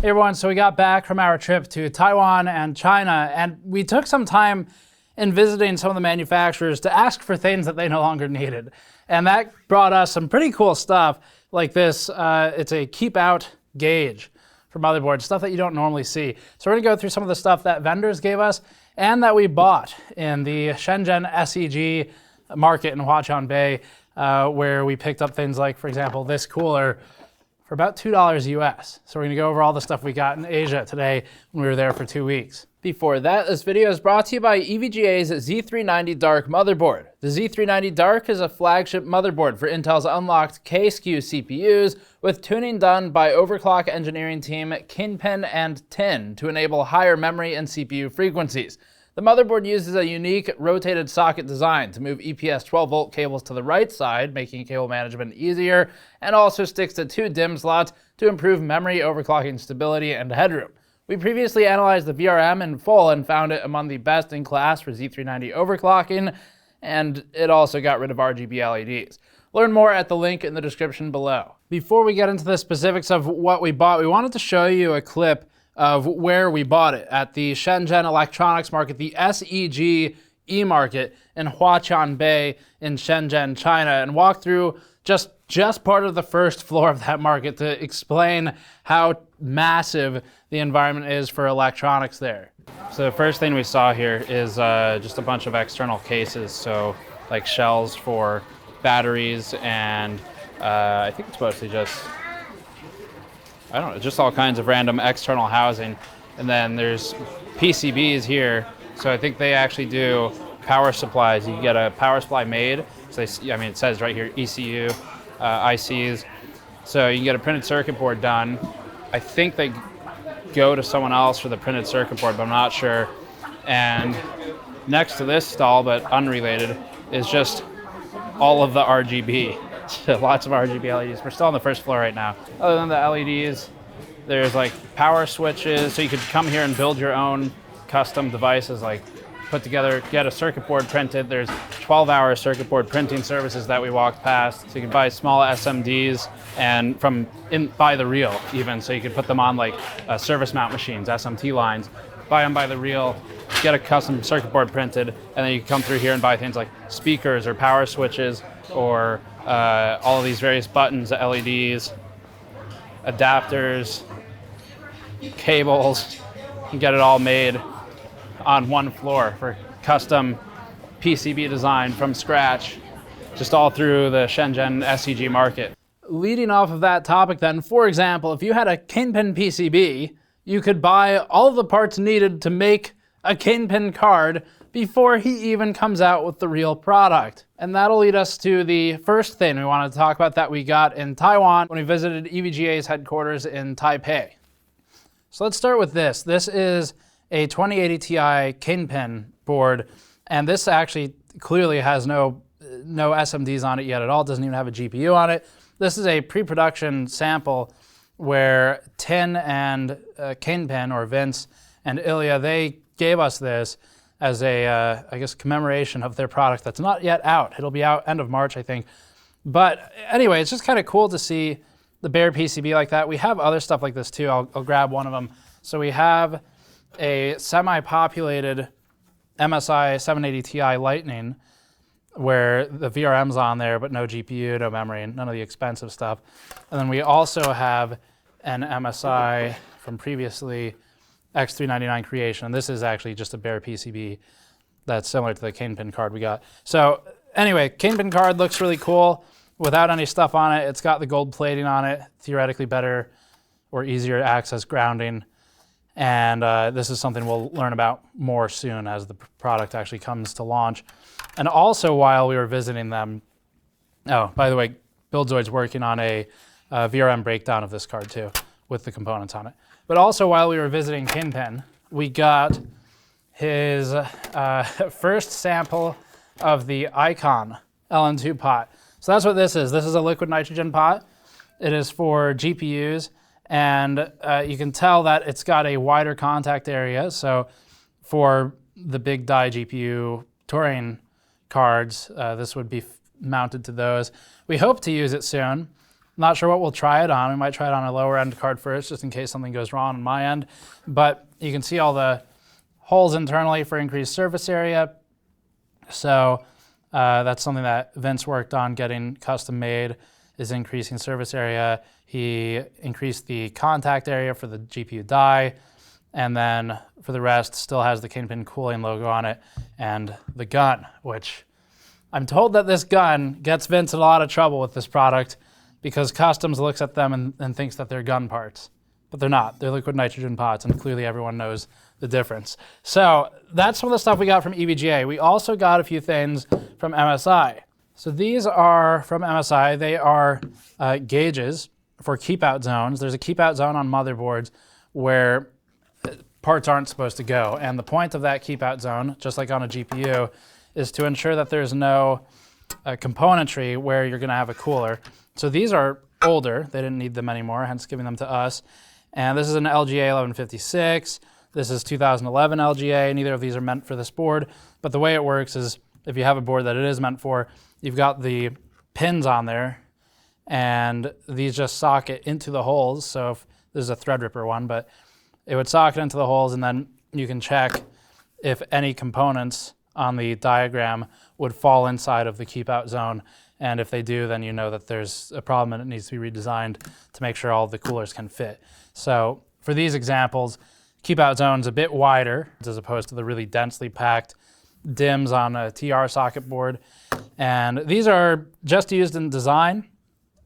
Hey everyone, so we got back from our trip to Taiwan and China, and we took some time in visiting some of the manufacturers to ask for things that they no longer needed. And that brought us some pretty cool stuff like this. It's a keep out gauge for motherboards, stuff that you don't normally see. So we're gonna go through some of the stuff that vendors gave us and that we bought in the Shenzhen SEG market in Huaqianbei, where we picked up things like, for example, this cooler for about $2 US. So we're gonna go over all the stuff we got in Asia today when we were there for 2 weeks. Before that, this video is brought to you by EVGA's Z390 Dark motherboard. The Z390 Dark is a flagship motherboard for Intel's unlocked K-SKU CPUs, with tuning done by overclock engineering team Kingpin and Tin to enable higher memory and CPU frequencies. The motherboard uses a unique rotated socket design to move EPS 12-volt cables to the right side, making cable management easier, and also sticks to 2 DIMM slots to improve memory, overclocking stability, and headroom. We previously analyzed the VRM in full and found it among the best in class for Z390 overclocking, and it also got rid of RGB LEDs. Learn more at the link in the description below. Before we get into the specifics of what we bought, we wanted to show you a clip of where we bought it at the Shenzhen electronics market, the SEG E-Market in Huaqianbei in Shenzhen, China, and walk through just part of the first floor of that market to explain how massive the environment is for electronics there. So the first thing we saw here is just a bunch of external cases, so like shells for batteries and I think it's mostly just, I don't know, just all kinds of random external housing. And then there's PCBs here. So I think they actually do power supplies. You can get a power supply made. So it says right here, ECU, ICs. So you can get a printed circuit board done. I think they go to someone else for the printed circuit board, but I'm not sure. And next to this stall, but unrelated, is just all of the RGB. Lots of RGB LEDs. We're still on the first floor right now. Other than the LEDs, there's like power switches, so you could come here and build your own custom devices, like put together, get a circuit board printed. There's 12-hour circuit board printing services that we walked past. So you can buy small SMDs and by the reel even, so you could put them on like service mount machines, SMT lines, buy them by the reel, get a custom circuit board printed, and then you can come through here and buy things like speakers or power switches or all of these various buttons, LEDs, adapters, cables. You can get it all made on one floor for custom PCB design from scratch, just all through the Shenzhen SEG market. Leading off of that topic then, for example, if you had a Kingpin PCB, you could buy all of the parts needed to make a Kingpin card before he even comes out with the real product. And that'll lead us to the first thing we wanted to talk about that we got in Taiwan when we visited EVGA's headquarters in Taipei. So let's start with this. This is a 2080 Ti Kingpin board, and this actually clearly has no SMDs on it yet at all. It doesn't even have a GPU on it. This is a pre-production sample where Tin and Kingpin, or Vince and Ilya, they gave us this as a, I guess, commemoration of their product that's not yet out. It'll be out end of March, I think. But anyway, it's just kind of cool to see the bare PCB like that. We have other stuff like this too. I'll grab one of them. So we have a semi-populated MSI 780 Ti Lightning where the VRM's on there, but no GPU, no memory, and none of the expensive stuff. And then we also have an MSI from previously X399 Creation. This is actually just a bare PCB that's similar to the Kingpin card we got. So anyway, Kingpin card looks really cool without any stuff on it. It's got the gold plating on it, theoretically better or easier to access grounding. And this is something we'll learn about more soon as the product actually comes to launch. And also while we were visiting them, oh, by the way, Buildzoid's working on a VRM breakdown of this card too, with the components on it. But also while we were visiting Kingpin, we got his first sample of the Icon LN2 pot. So that's what this is. This is a liquid nitrogen pot. It is for GPUs, and you can tell that it's got a wider contact area. So for the big die GPU Turing cards, this would be mounted to those. We hope to use it soon. Not sure what we'll try it on. We might try it on a lower end card first, just in case something goes wrong on my end. But you can see all the holes internally for increased surface area. So that's something that Vince worked on getting custom made, is increasing surface area. He increased the contact area for the GPU die, and then for the rest, still has the Kingpin cooling logo on it, and the gun, which I'm told that this gun gets Vince in a lot of trouble with this product because Customs looks at them and thinks that they're gun parts. But they're not. They're liquid nitrogen pots, and clearly everyone knows the difference. So that's some of the stuff we got from EVGA. We also got a few things from MSI. So these are from MSI. They are gauges for keep out zones. There's a keep out zone on motherboards where parts aren't supposed to go. And the point of that keep out zone, just like on a GPU, is to ensure that there's no componentry where you're gonna have a cooler. So these are older. They didn't need them anymore, hence giving them to us. And this is an LGA 1156. This is 2011 LGA. Neither of these are meant for this board. But the way it works is if you have a board that it is meant for, you've got the pins on there, and these just socket into the holes. So if this is a Threadripper one, but it would socket into the holes, and then you can check if any components on the diagram would fall inside of the keep out zone. And if they do, then you know that there's a problem and it needs to be redesigned to make sure all the coolers can fit. So for these examples, keep out zone's a bit wider as opposed to the really densely packed DIMMs on a TR socket board. And these are just used in design.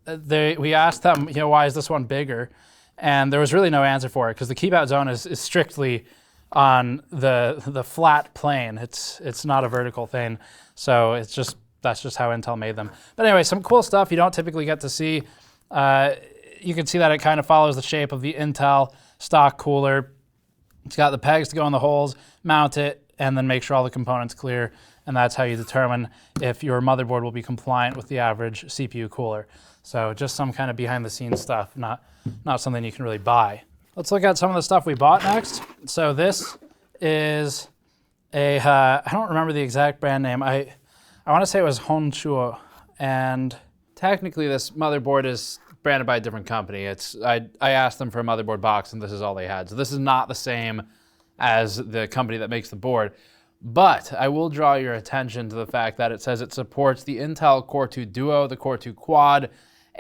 We asked them, why is this one bigger? And there was really no answer for it because the keep out zone is strictly on the flat plane. It's not a vertical thing. So that's just how Intel made them. But anyway, some cool stuff you don't typically get to see. You can see that it kind of follows the shape of the Intel stock cooler. It's got the pegs to go in the holes, mount it, and then make sure all the components clear. And that's how you determine if your motherboard will be compliant with the average CPU cooler. So just some kind of behind the scenes stuff, not something you can really buy. Let's look at some of the stuff we bought next. So this is I don't remember the exact brand name. I want to say it was Honshuo, and technically this motherboard is branded by a different company. I asked them for a motherboard box, and this is all they had. So this is not the same as the company that makes the board, but I will draw your attention to the fact that it says it supports the Intel Core 2 Duo, the Core 2 Quad,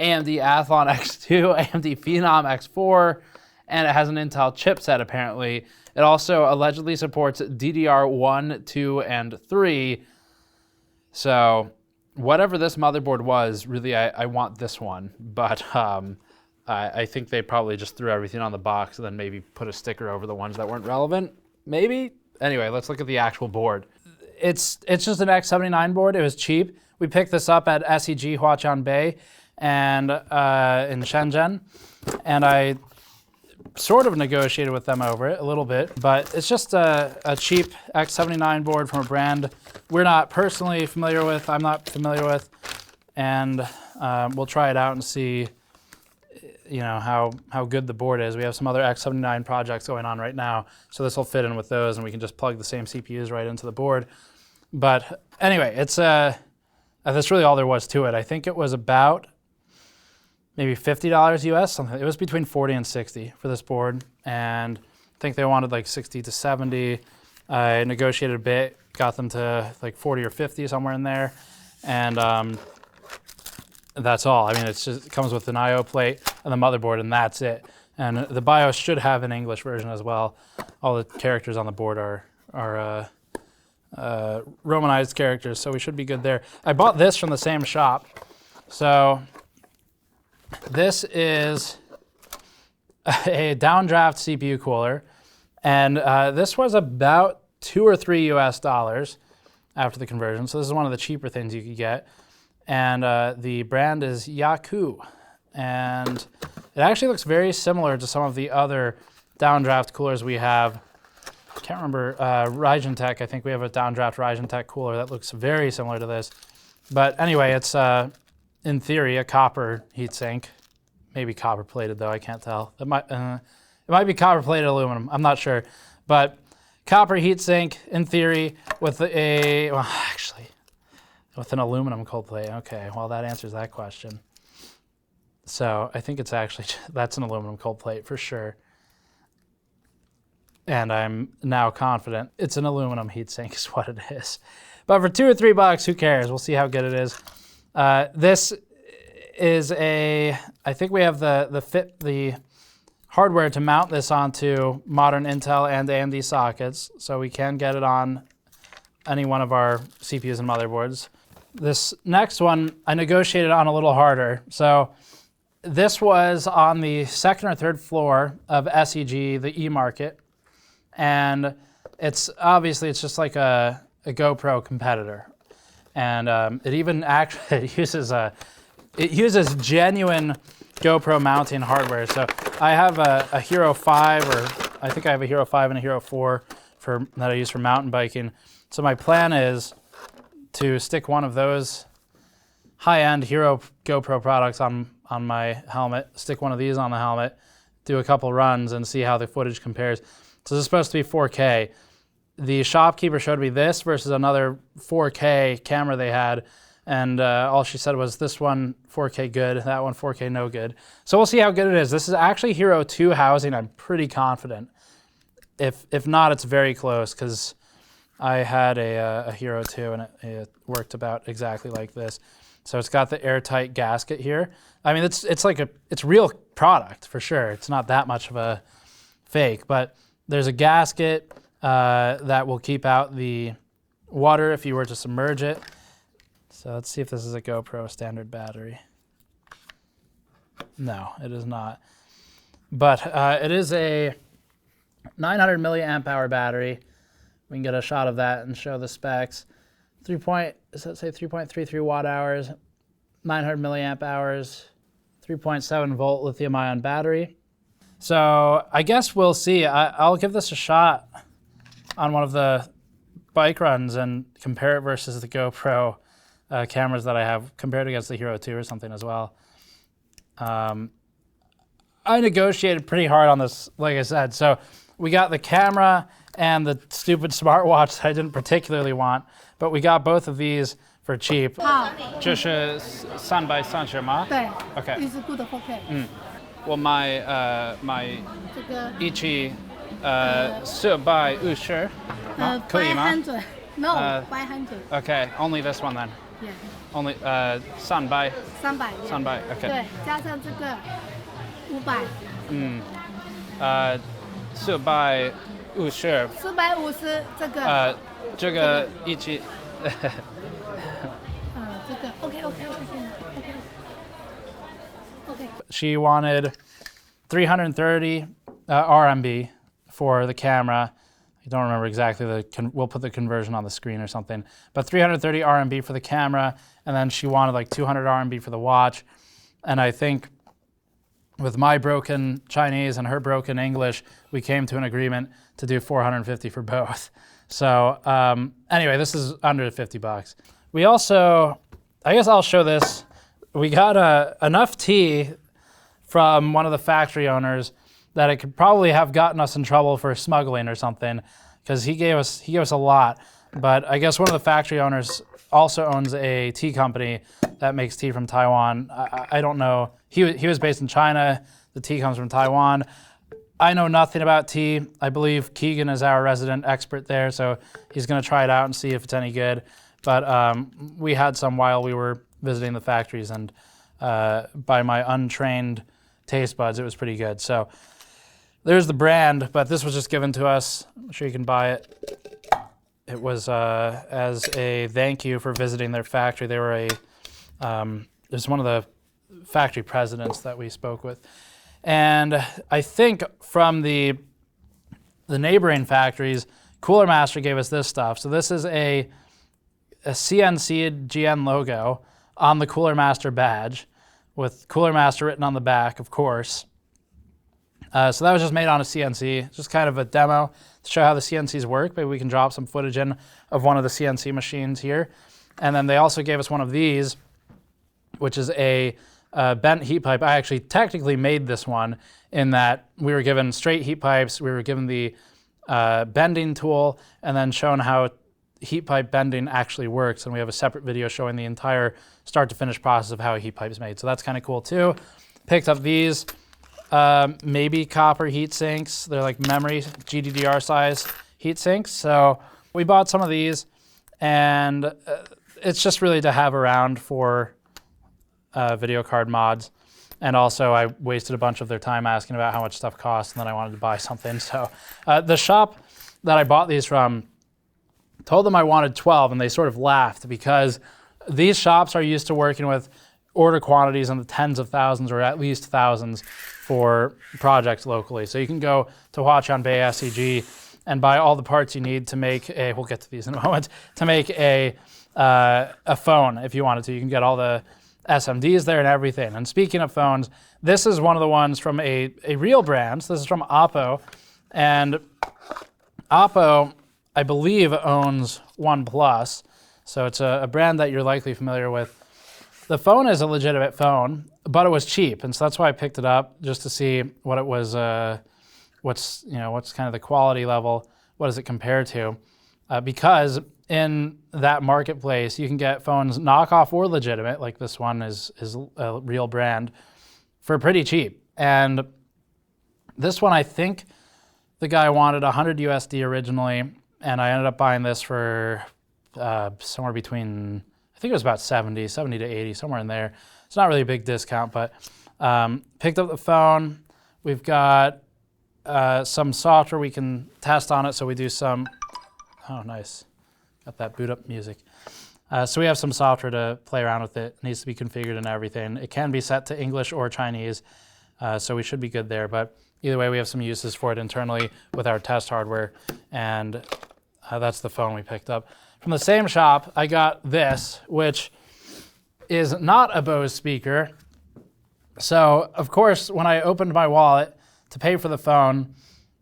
AMD Athlon X2, AMD Phenom X4, and it has an Intel chipset apparently. It also allegedly supports DDR1, 2, and 3. So whatever this motherboard was, really I want this one, but I think they probably just threw everything on the box and then maybe put a sticker over the ones that weren't relevant, maybe? Anyway, let's look at the actual board. It's just an X79 board. It was cheap. We picked this up at SEG Huaqianbei and in Shenzhen, and I sort of negotiated with them over it a little bit, but it's just a cheap X79 board from a brand we're not personally familiar with, I'm not familiar with, and we'll try it out and see how good the board is. We have some other X79 projects going on right now, so this will fit in with those, and we can just plug the same CPUs right into the board. But anyway, that's really all there was to it. I think it was about maybe $50 US, something. It was between 40 and 60 for this board, and I think they wanted like 60 to 70. I negotiated a bit, got them to like 40 or 50, somewhere in there, and that's all. I mean, it comes with an I/O plate and the motherboard, and that's it. And the BIOS should have an English version as well. All the characters on the board are Romanized characters, so we should be good there. I bought this from the same shop. So this is a Downdraft CPU cooler, and this was about $2 or $3 US after the conversion. So this is one of the cheaper things you could get. And the brand is Yaku. And it actually looks very similar to some of the other Downdraft coolers we have. I can't remember, Ryzen Tech. I think we have a Downdraft Ryzen Tech cooler that looks very similar to this. But anyway, it's in theory a copper heatsink. Maybe copper plated though, I can't tell. It might be copper plated aluminum, I'm not sure. But copper heatsink in theory with with an aluminum cold plate. Okay, well that answers that question. So I think it's actually, that's an aluminum cold plate for sure. And I'm now confident it's an aluminum heatsink is what it is. But for $2 or $3, who cares? We'll see how good it is. This is I think we have the hardware to mount this onto modern Intel and AMD sockets, so we can get it on any one of our CPUs and motherboards. This next one, I negotiated on a little harder. So this was on the second or third floor of SEG, the E-Market. And it's just like a GoPro competitor. And it even actually uses genuine GoPro mounting hardware. So I have a Hero 5, or I think I have a Hero 5 and a Hero 4 that I use for mountain biking. So my plan is to stick one of those high-end Hero GoPro products on my helmet, stick one of these on the helmet, do a couple runs and see how the footage compares. So this is supposed to be 4K. The shopkeeper showed me this versus another 4K camera they had, and all she said was this one 4K good, that one 4K no good. So we'll see how good it is. This is actually Hero 2 housing, I'm pretty confident. If not, it's very close, because I had a Hero 2 and it worked about exactly like this. So it's got the airtight gasket here. I mean, it's real product for sure. It's not that much of a fake, but there's a gasket that will keep out the water if you were to submerge it. So let's see if this is a GoPro standard battery. No, it is not. But it is a 900 milliamp hour battery. We can get a shot of that and show the specs. Does that say 3.33 watt hours, 900 milliamp hours, 3.7 volt lithium ion battery. So I guess we'll see. I'll give this a shot on one of the bike runs and compare it versus the GoPro cameras that I have, compared against the Hero 2 or something as well. I negotiated pretty hard on this, like I said. So we got the camera and the stupid smartwatch that I didn't particularly want, but we got both of these for cheap. 这是330吗？对。Okay. It's good 4K. 我买一起450，可以吗？ No, 500. Okay, only this one then. Yeah. Only 300. 300. 300. Okay. 对，加上这个500。450。450这个。这个一起。这个 OK. She wanted 330 RMB for the camera. I don't remember exactly we'll put the conversion on the screen or something, but 330 RMB for the camera, and then she wanted like 200 RMB for the watch. And I think with my broken Chinese and her broken English, we came to an agreement to do 450 for both. So anyway, this is under $50. We also, I guess I'll show this. We got enough tea from one of the factory owners that it could probably have gotten us in trouble for smuggling or something, because he gave us a lot. But I guess one of the factory owners also owns a tea company that makes tea from Taiwan. I don't know. He was based in China. The tea comes from Taiwan. I know nothing about tea. I believe Keegan is our resident expert there, so he's going to try it out and see if it's any good. But we had some while we were visiting the factories, and by my untrained taste buds, it was pretty good. So there's the brand, but this was just given to us. I'm sure you can buy it. It was as a thank you for visiting their factory. They were it was one of the factory presidents that we spoke with. And I think from the neighboring factories, Cooler Master gave us this stuff. So this is a CNC GN logo on the Cooler Master badge with Cooler Master written on the back, of course. So that was just made on a CNC, just kind of a demo to show how the CNCs work. Maybe we can drop some footage in of one of the CNC machines here. And then they also gave us one of these, which is a bent heat pipe. I actually technically made this one in that we were given straight heat pipes, we were given the bending tool, and then shown how heat pipe bending actually works. And we have a separate video showing the entire start to finish process of how a heat pipe is made. So that's kind of cool too. Picked up these, maybe copper heat sinks. They're like memory GDDR size heat sinks. So we bought some of these, and it's just really to have around for video card mods. And also I wasted a bunch of their time asking about how much stuff costs, and then I wanted to buy something. So the shop that I bought these from told them I wanted 12, and they sort of laughed because these shops are used to working with order quantities in the tens of thousands or at least thousands for projects locally. So you can go to Huaqianbei SEG and buy all the parts you need to make a, we'll get to these in a moment, to make a phone if you wanted to. You can get all the SMDs there and everything. And speaking of phones, this is one of the ones from a real brand. So this is from Oppo. And Oppo, I believe, owns OnePlus. So it's a brand that you're likely familiar with. The phone is a legitimate phone, but it was cheap. And so that's why I picked it up, just to see what it was, what's kind of the quality level, what does it compare to? Because in that marketplace, you can get phones knockoff or legitimate, like this one is a real brand, for pretty cheap. And this one, I think the guy wanted 100 USD originally, and I ended up buying this for somewhere between, I think it was about 70 to 80, somewhere in there. It's not really a big discount, but picked up the phone. We've got some software we can test on it, so we do some, oh nice, got that boot up music. So we have some software to play around with it. It needs to be configured and everything. It can be set to English or Chinese, so we should be good there, but either way we have some uses for it internally with our test hardware, and that's the phone we picked up. From the same shop, I got this, which is not a Bose speaker. So, of course, when I opened my wallet to pay for the phone,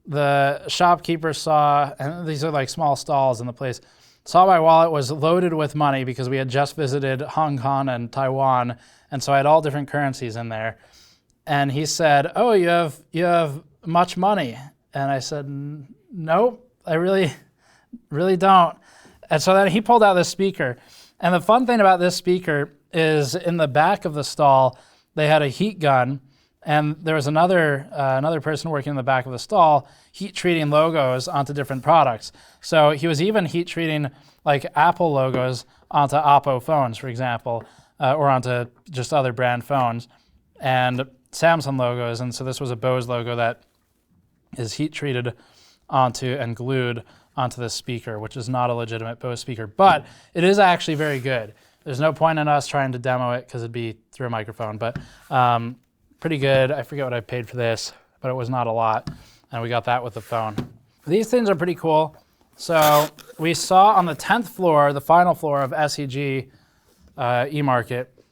the shopkeeper saw, and these are like small stalls in the place, saw my wallet was loaded with money because we had just visited Hong Kong and Taiwan, and so I had all different currencies in there. And he said, "Oh, you have much money?" And I said, "Nope, I really don't." And so then he pulled out this speaker. And the fun thing about this speaker is in the back of the stall, they had a heat gun, and there was another person working in the back of the stall heat treating logos onto different products. So he was even heat treating like Apple logos onto Oppo phones, for example, or onto just other brand phones, and Samsung logos. And so this was a Bose logo that is heat treated onto and glued onto this speaker, which is not a legitimate Bose speaker, but it is actually very good. There's no point in us trying to demo it because it'd be through a microphone, but pretty good. I forget what I paid for this, but it was not a lot, and we got that with the phone. These things are pretty cool. So we saw on the 10th floor, the final floor of SEG E-Market,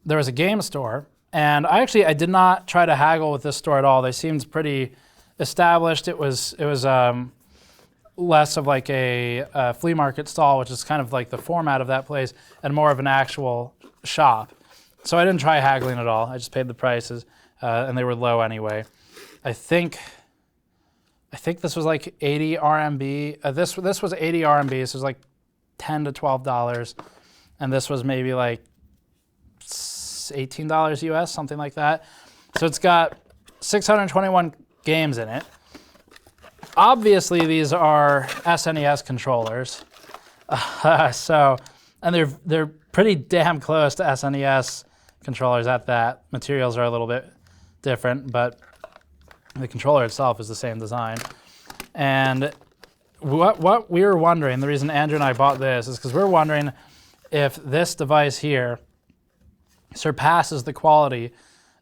there was a game store, and I did not try to haggle with this store at all. They seemed pretty established. It was less of like a flea market stall, which is kind of like the format of that place, and more of an actual shop. So I didn't try haggling at all. I just paid the prices, and they were low anyway. I think this was like 80 RMB. This was 80 RMB, so it was like $10 to $12, and this was maybe like $18 US, something like that. So it's got 621 games in it. Obviously, these are SNES controllers, and they're pretty damn close to SNES controllers at that. Materials are a little bit different, but the controller itself is the same design. And what we were wondering, the reason Andrew and I bought this is because we're wondering if this device here surpasses the quality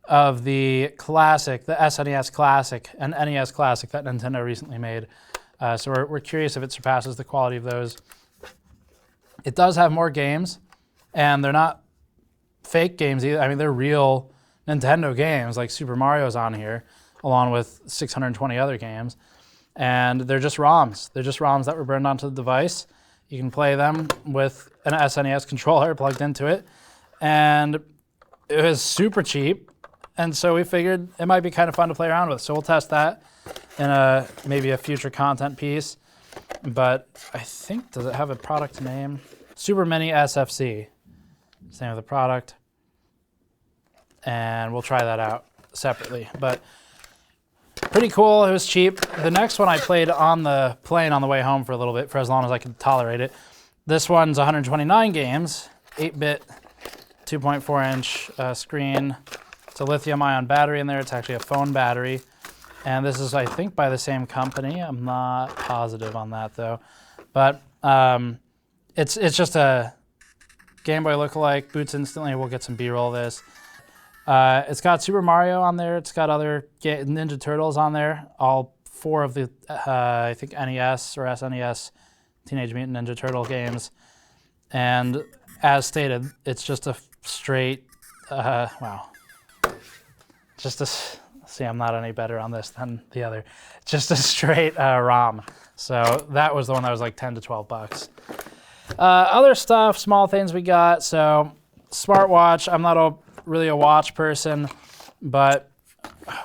of the Classic, the SNES Classic and NES Classic that Nintendo recently made. So we're curious if it surpasses the quality of those. It does have more games, and they're not fake games either. I mean, they're real Nintendo games, like Super Mario's on here, along with 620 other games. And they're just ROMs. They're just ROMs that were burned onto the device. You can play them with an SNES controller plugged into it. And it was super cheap. And so we figured it might be kind of fun to play around with. So we'll test that in maybe a future content piece. But I think, does it have a product name? Super Mini SFC. Same with the product. And we'll try that out. separately. But pretty cool. It was cheap. The next one I played on the plane on the way home for a little bit, for as long as I could tolerate it. This one's 129 games, 8-bit, 2.4-inch screen. It's a lithium-ion battery in there. It's actually a phone battery. And this is, I think, by the same company. I'm not positive on that, though. But it's just a Game Boy lookalike. Boots instantly. We'll get some B-roll of this. It's got Super Mario on there. It's got other Ninja Turtles on there. All 4 of the, I think, NES or SNES Teenage Mutant Ninja Turtle games. And as stated, it's just a straight, wow. Just a, see, I'm not any better on this than the other. Just a straight ROM. So that was the one that was like 10 to 12 bucks. Other stuff, small things we got. So smartwatch, I'm not really a watch person, but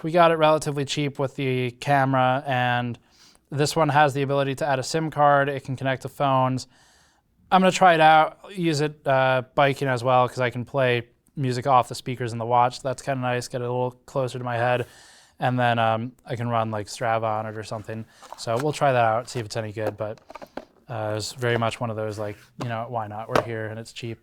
we got it relatively cheap with the camera, and this one has the ability to add a SIM card. It can connect to phones. I'm gonna try it out, use it biking as well, because I can play music off the speakers in the watch. That's kind of nice, get it a little closer to my head. And then I can run like Strava on it or something. So we'll try that out, see if it's any good, but it was very much one of those like, you know, why not? We're here and it's cheap.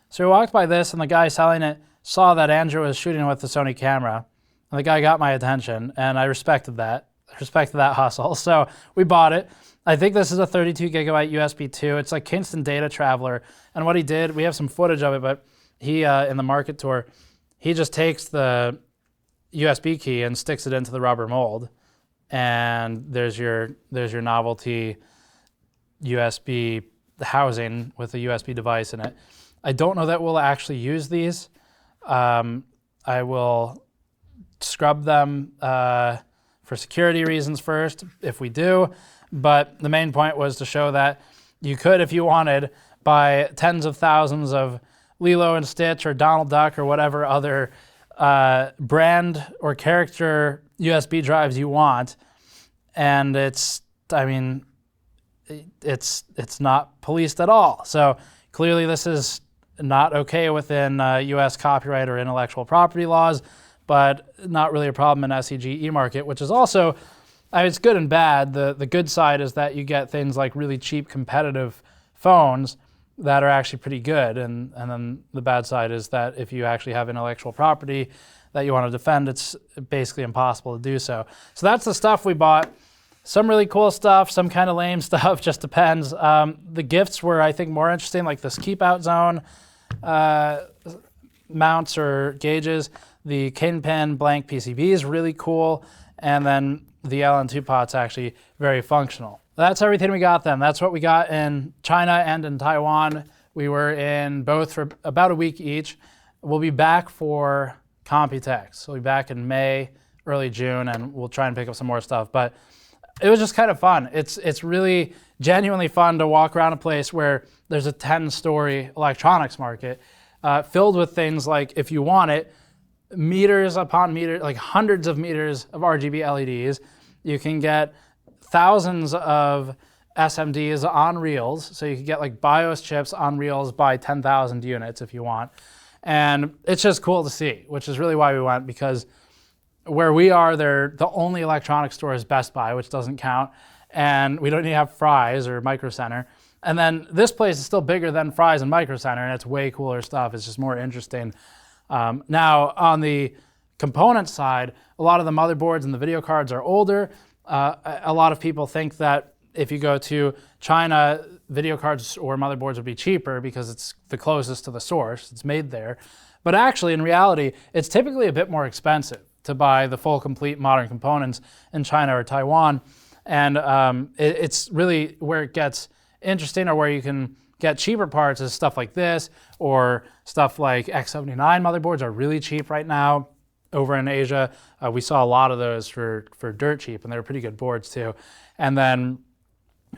So we walked by this and the guy selling it saw that Andrew was shooting with the Sony camera. And the guy got my attention and I respected that. Hustle. So we bought it. I think this is a 32 gigabyte USB 2. It's like Kingston Data Traveler. And what he did, we have some footage of it, but he, in the market tour, he just takes the USB key and sticks it into the rubber mold. And there's your novelty USB housing with a USB device in it. I don't know that we'll actually use these. I will scrub them for security reasons first, if we do. But the main point was to show that you could, if you wanted, buy tens of thousands of Lilo and Stitch or Donald Duck or whatever other brand or character USB drives you want. And it's, I mean, it's not policed at all. So clearly this is not okay within US copyright or intellectual property laws, but not really a problem in SEG E-Market, which is also, I mean, it's good and bad. The good side is that you get things like really cheap competitive phones that are actually pretty good, and then the bad side is that if you actually have intellectual property that you want to defend, it's basically impossible to do so. So that's the stuff we bought. Some really cool stuff, some kind of lame stuff, just depends. The gifts were, I think, more interesting, like this keep out zone mounts or gauges. The Kingpin blank PCB is really cool, and then the LN2 pot's actually very functional. That's everything we got then. That's what we got in China and in Taiwan. We were in both for about a week each. We'll be back for Computex. So we'll be back in May, early June, and we'll try and pick up some more stuff. But it was just kind of fun. It's really genuinely fun to walk around a place where there's a 10-story electronics market filled with things like, if you want it, meters upon meters, like hundreds of meters of RGB LEDs. You can get thousands of SMDs on reels. So you can get like BIOS chips on reels by 10,000 units if you want. And it's just cool to see, which is really why we went, because where we are, the only electronics store is Best Buy, which doesn't count. And we don't even have Fry's or Micro Center. And then this place is still bigger than Fry's and Micro Center, and it's way cooler stuff. It's just more interesting. Now, on the component side, a lot of the motherboards and the video cards are older. A lot of people think that if you go to China, video cards or motherboards would be cheaper because it's the closest to the source. It's made there. But actually, in reality, it's typically a bit more expensive to buy the full, complete modern components in China or Taiwan. And it's really where it gets interesting, or where you can get cheaper parts, is stuff like this, or stuff like X79 motherboards are really cheap right now over in Asia. We saw a lot of those for dirt cheap, and they were pretty good boards too. And then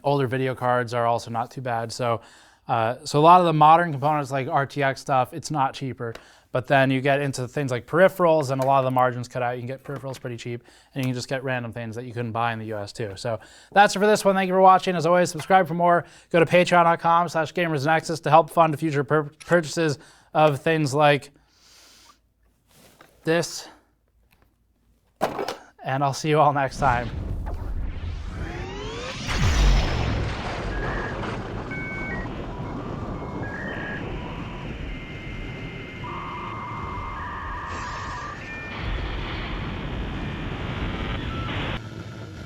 older video cards are also not too bad. So a lot of the modern components like RTX stuff, it's not cheaper. But then you get into things like peripherals, and a lot of the margins cut out. You can get peripherals pretty cheap, and you can just get random things that you couldn't buy in the US too. So that's it for this one. Thank you for watching. As always, subscribe for more. Go to patreon.com/gamersnexus to help fund future purchases of things like this and I'll see you all next time.